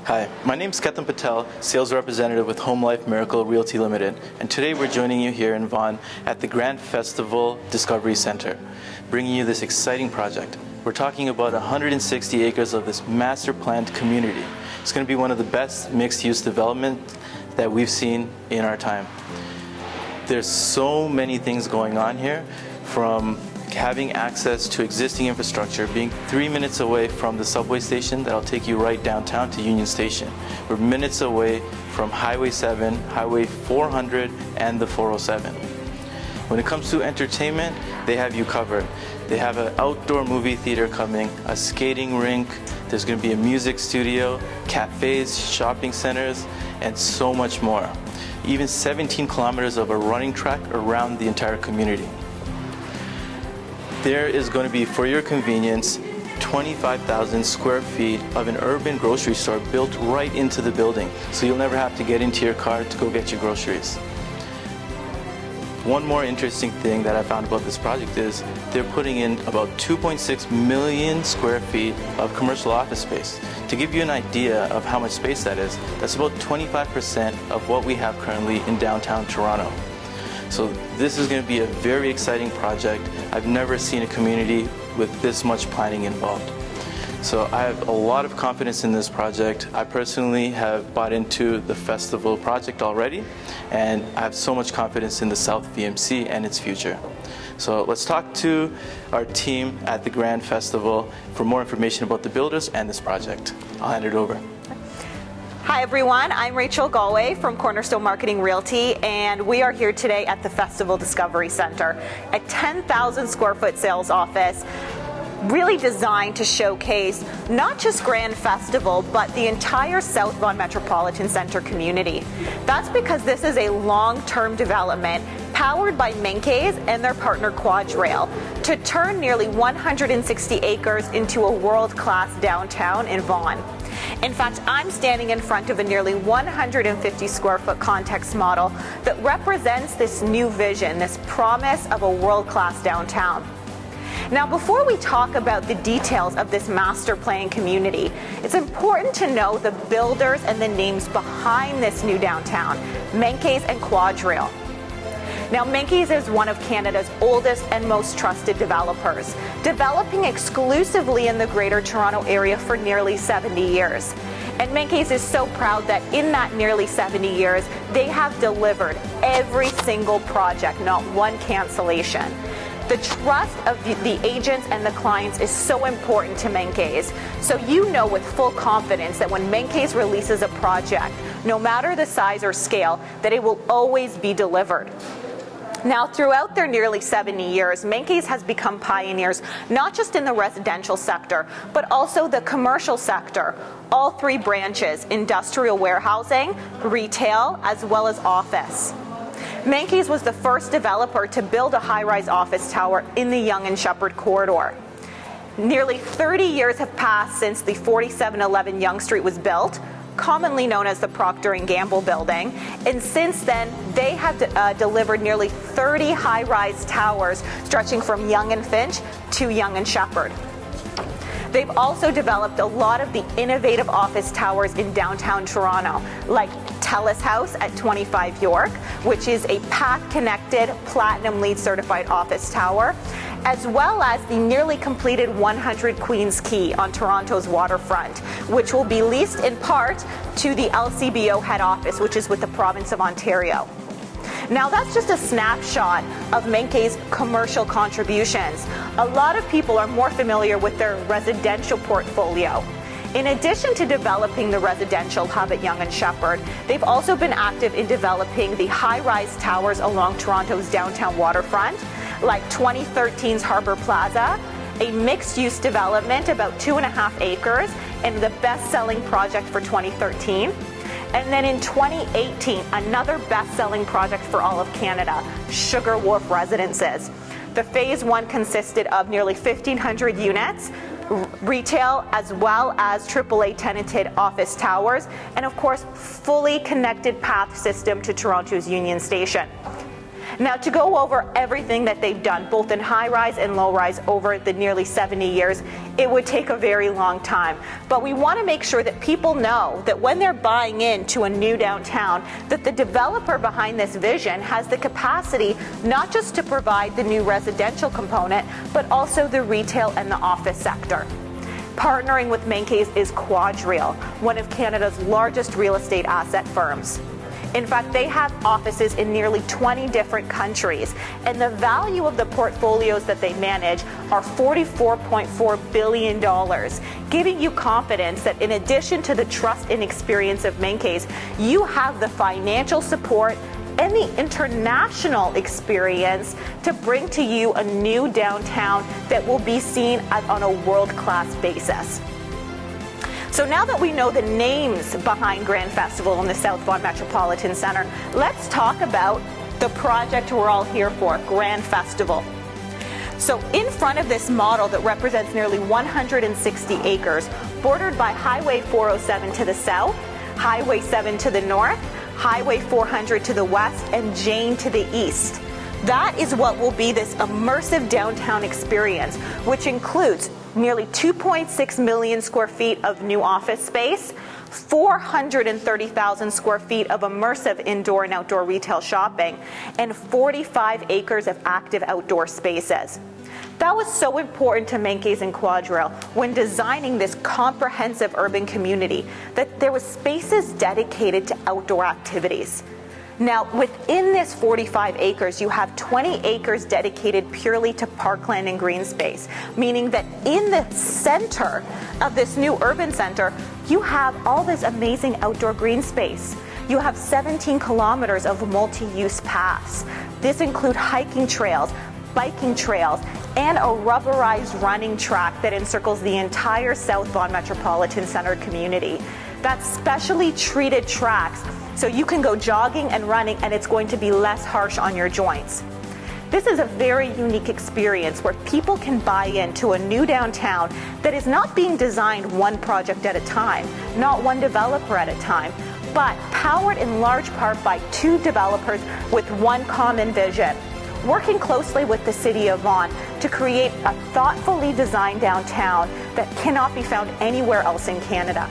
Hi, my name is Ketan Patel, Sales Representative with Home Life Miracle Realty Limited, and today we're joining you here in Vaughan at the Grand Festival Discovery Center, bringing you this exciting project. We're talking about 160 acres of this master planned community. It's going to be one of the best mixed-use development that we've seen in our time. There's so many things going on here, from having access to existing infrastructure, being 3 minutes away from the subway station that'll take you right downtown to Union Station. We're minutes away from Highway 7, Highway 400, and the 407. When it comes to entertainment, they have you covered. They have an outdoor movie theater coming, a skating rink, there's going to be a music studio, cafes, shopping centers, and so much more. Even 17 kilometers of a running track around the entire community. There is going to be, for your convenience, 25,000 square feet of an urban grocery store built right into the building, so you'll never have to get into your car to go get your groceries. One more interesting thing that I found about this project is they're putting in about 2.6 million square feet of commercial office space. To give you an idea of how much space that is, that's about 25% of what we have currently in downtown Toronto. So this is going to be a very exciting project. I've never seen a community with this much planning involved. So I have a lot of confidence in this project. I personally have bought into the festival project already, and I have so much confidence in the South VMC and its future. So let's talk to our team at the Grand Festival for more information about the builders and this project. I'll hand it over. Hi everyone, I'm Rachel Galway from Cornerstone Marketing Realty, and we are here today at the Festival Discovery Center, a 10,000 square foot sales office really designed to showcase not just Grand Festival, but the entire South Vaughan Metropolitan Centre community. That's because this is a long-term development powered by Menkes and their partner Quadrail to turn nearly 160 acres into a world-class downtown in Vaughan. In fact, I'm standing in front of a nearly 150 square foot context model that represents this new vision, this promise of a world-class downtown. Now, before we talk about the details of this master plan community, it's important to know the builders and the names behind this new downtown, Menkes and Quadrail. Now, Menkes is one of Canada's oldest and most trusted developers, developing exclusively in the Greater Toronto area for nearly 70 years. And Menkes is so proud that in that nearly 70 years, they have delivered every single project, not one cancellation. The trust of the agents and the clients is so important to Menkes. So you know with full confidence that when Menkes releases a project, no matter the size or scale, that it will always be delivered. Now, throughout their nearly 70 years, Menkes has become pioneers not just in the residential sector, but also the commercial sector. All three branches, industrial warehousing, retail, as well as office. Menkes was the first developer to build a high-rise office tower in the Yonge and Sheppard corridor. Nearly 30 years have passed since the 4711 Yonge Street was built, commonly known as the Procter & Gamble building, and since then they have delivered nearly 30 high-rise towers stretching from Yonge and Finch to Yonge and Sheppard. They've also developed a lot of the innovative office towers in downtown Toronto, like Telus House at 25 York, which is a path-connected, Platinum LEED certified office tower, as well as the nearly completed 100 Queens Quay on Toronto's waterfront, which will be leased in part to the LCBO head office, which is with the province of Ontario. Now, that's just a snapshot of Menkes' commercial contributions. A lot of people are more familiar with their residential portfolio. In addition to developing the residential hub at Yonge and Sheppard, they've also been active in developing the high-rise towers along Toronto's downtown waterfront, like 2013's Harbour Plaza, a mixed-use development about 2.5 acres, and the best-selling project for 2013. And then in 2018, another best-selling project for all of Canada, Sugar Wharf Residences. The Phase 1 consisted of nearly 1,500 units, retail as well as AAA tenanted office towers, and of course, fully connected path system to Toronto's Union Station. Now, to go over everything that they've done, both in high-rise and low-rise over the nearly 70 years, it would take a very long time. But we want to make sure that people know that when they're buying into a new downtown, that the developer behind this vision has the capacity not just to provide the new residential component, but also the retail and the office sector. Partnering with Menkes is QuadReal, one of Canada's largest real estate asset firms. In fact, they have offices in nearly 20 different countries, and the value of the portfolios that they manage are $44.4 billion, giving you confidence that in addition to the trust and experience of Menkes, you have the financial support and the international experience to bring to you a new downtown that will be seen on a world-class basis. So now that we know the names behind Grand Festival in the South Vaughan Metropolitan Centre, let's talk about the project we're all here for, Grand Festival. So in front of this model that represents nearly 160 acres, bordered by Highway 407 to the south, Highway 7 to the north, Highway 400 to the west, and Jane to the east. That is what will be this immersive downtown experience, which includes nearly 2.6 million square feet of new office space, 430,000 square feet of immersive indoor and outdoor retail shopping, and 45 acres of active outdoor spaces. That was so important to Menkes and QuadReal when designing this comprehensive urban community, that there was spaces dedicated to outdoor activities. Now, within this 45 acres, you have 20 acres dedicated purely to parkland and green space, meaning that in the center of this new urban center, you have all this amazing outdoor green space. You have 17 kilometers of multi-use paths. This includes hiking trails, biking trails, and a rubberized running track that encircles the entire South Vaughan Metropolitan Centre community. That's specially treated tracks, so you can go jogging and running, and it's going to be less harsh on your joints. This is a very unique experience where people can buy into a new downtown that is not being designed one project at a time, not one developer at a time, but powered in large part by two developers with one common vision, working closely with the City of Vaughan to create a thoughtfully designed downtown that cannot be found anywhere else in Canada.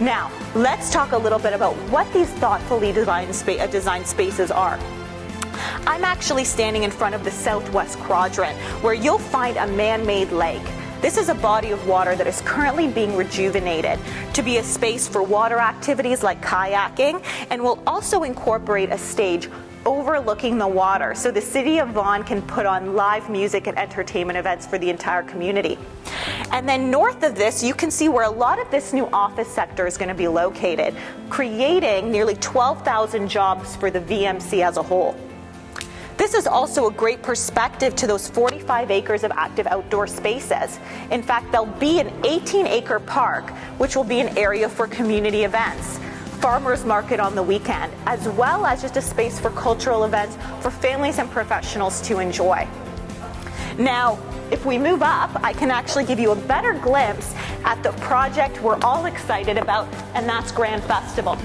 Now, let's talk a little bit about what these thoughtfully designed spaces are. I'm actually standing in front of the southwest quadrant, where you'll find a man-made lake. This is a body of water that is currently being rejuvenated to be a space for water activities like kayaking, and will also incorporate a stage overlooking the water, so the City of Vaughan can put on live music and entertainment events for the entire community. And then north of this, you can see where a lot of this new office sector is going to be located, creating nearly 12,000 jobs for the VMC as a whole. This is also a great perspective to those 45 acres of active outdoor spaces. In fact, there'll be an 18-acre park, which will be an area for community events, farmers market on the weekend, as well as just a space for cultural events for families and professionals to enjoy. Now, if we move up, I can actually give you a better glimpse at the project we're all excited about, and that's Grand Festival.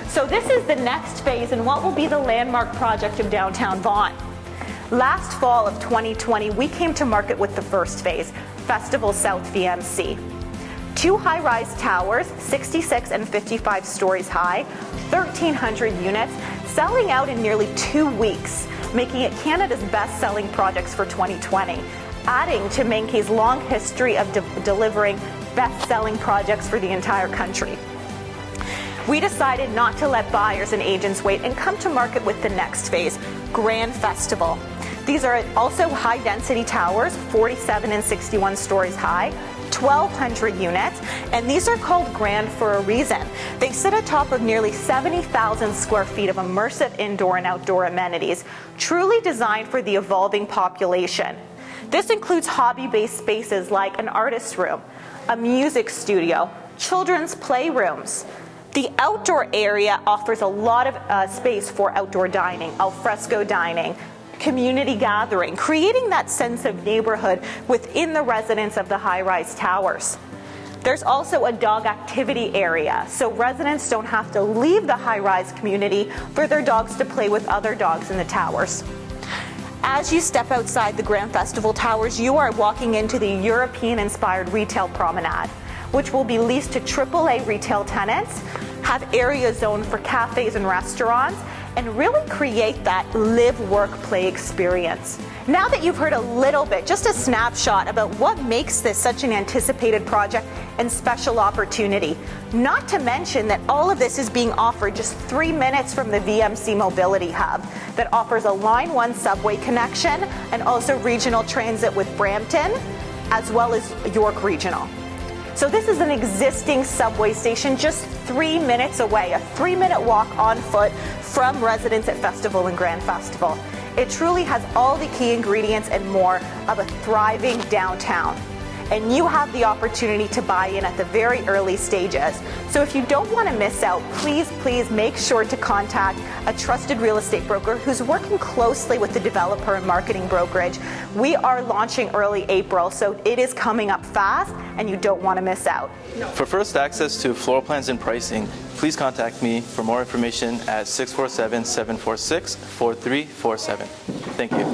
So this is the next phase in what will be the landmark project of downtown Vaughan. Last fall of 2020, we came to market with the first phase, Festival South VMC. 2 high-rise towers, 66 and 55 stories high, 1,300 units, selling out in nearly 2 weeks, making it Canada's best-selling projects for 2020, adding to Menkes' long history of delivering best-selling projects for the entire country. We decided not to let buyers and agents wait and come to market with the next phase, Grand Festival. These are also high-density towers, 47 and 61 stories high, 1,200 units, and these are called Grand for a reason. They sit atop of nearly 70,000 square feet of immersive indoor and outdoor amenities, truly designed for the evolving population. This includes hobby-based spaces like an artist room, a music studio, children's playrooms. The outdoor area offers a lot of space for outdoor dining, al fresco dining, community gathering, creating that sense of neighborhood within the residents of the high-rise towers. There's also a dog activity area, so residents don't have to leave the high-rise community for their dogs to play with other dogs in the towers. As you step outside the Grand Festival Towers, you are walking into the European-inspired retail promenade, which will be leased to AAA retail tenants, have area zoned for cafes and restaurants, and really create that live, work, play experience. Now that you've heard a little bit, just a snapshot about what makes this such an anticipated project and special opportunity, not to mention that all of this is being offered just 3 minutes from the VMC Mobility Hub that offers a Line 1 subway connection and also regional transit with Brampton, as well as York Regional. So this is an existing subway station just 3 minutes away, a 3-minute walk on foot from residents at Festival and Grand Festival. It truly has all the key ingredients and more of a thriving downtown. And you have the opportunity to buy in at the very early stages. So if you don't want to miss out, please make sure to contact a trusted real estate broker who's working closely with the developer and marketing brokerage. We are launching early April, so it is coming up fast and you don't want to miss out. For first access to floor plans and pricing, please contact me for more information at 647-746-4347. Thank you.